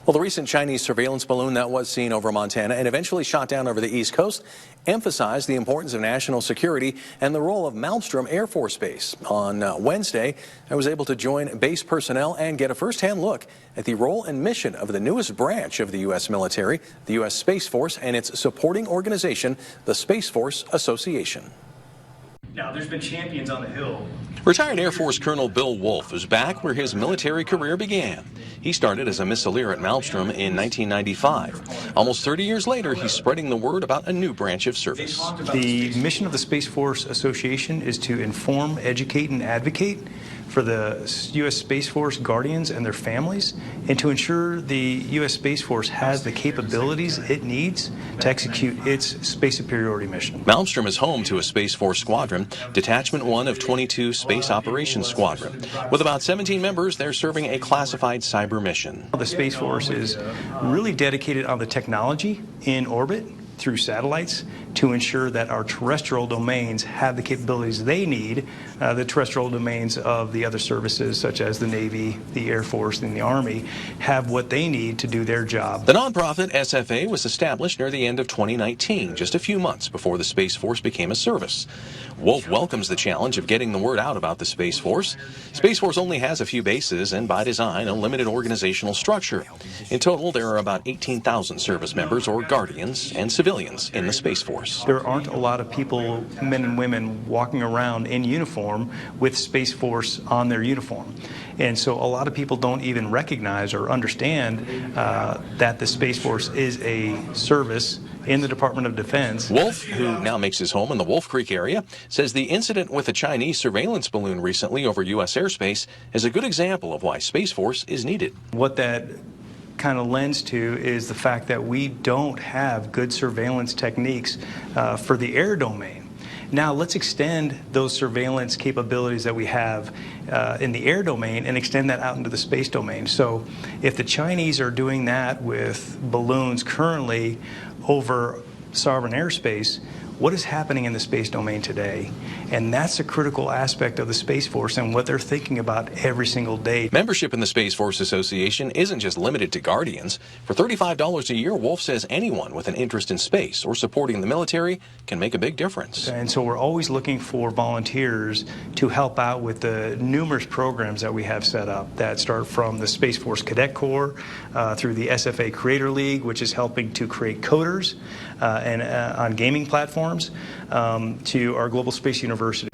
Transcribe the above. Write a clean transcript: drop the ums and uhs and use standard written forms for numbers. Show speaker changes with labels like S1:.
S1: Well, the recent Chinese surveillance balloon that was seen over Montana and eventually shot down over the East Coast emphasized the importance of national security and the role of Malmstrom Air Force Base. On Wednesday, I was able to join base personnel and get a first-hand look at the role and mission of the newest branch of the U.S. military, the U.S. Space Force, and its supporting organization, the Space Force Association.
S2: Now, there's been champions on the Hill.
S1: Retired Air Force Colonel Bill Wolf is back where his military career began. He started as a missileer at Malmstrom in 1995. Almost 30 years later, he's spreading the word about a new branch of service.
S3: The mission of the Space Force Association is to inform, educate, and advocate for the U.S. Space Force guardians and their families, and to ensure the U.S. Space Force has the capabilities it needs to execute its space superiority mission.
S1: Malmstrom is home to a Space Force squadron, Detachment 1 of 22 Space Operations Squadron. With about 17 members, they're serving a classified cyber mission.
S3: The Space Force is really dedicated on the technology in orbit through satellites to ensure that our terrestrial domains have the capabilities they need. The terrestrial domains of the other services, such as the Navy, the Air Force, and the Army, have what they need to do their job.
S1: The nonprofit SFA was established near the end of 2019, just a few months before the Space Force became a service. Wolf welcomes the challenge of getting the word out about the Space Force. Space Force only has a few bases and, by design, a limited organizational structure. In total, there are about 18,000 service members or guardians and civilians in the Space Force.
S3: There aren't a lot of people, men and women, walking around in uniform with Space Force on their uniform. And so a lot of people don't even recognize or understand that the Space Force is a service in the Department of Defense.
S1: Wolf, who now makes his home in the Wolf Creek area, says the incident with a Chinese surveillance balloon recently over U.S. airspace is a good example of why Space Force is needed.
S3: What that kind of lends to is the fact that we don't have good surveillance techniques for the air domain. Now let's extend those surveillance capabilities that we have in the air domain and extend that out into the space domain. So if the Chinese are doing that with balloons currently over sovereign airspace, what is happening in the space domain today? And that's a critical aspect of the Space Force and what they're thinking about every single day.
S1: Membership in the Space Force Association isn't just limited to guardians. For $35 a year, Wolf says anyone with an interest in space or supporting the military can make a big difference.
S3: And so we're always looking for volunteers to help out with the numerous programs that we have set up that start from the Space Force Cadet Corps through the SFA Creator League, which is helping to create coders and on gaming platforms, to our Global Space University.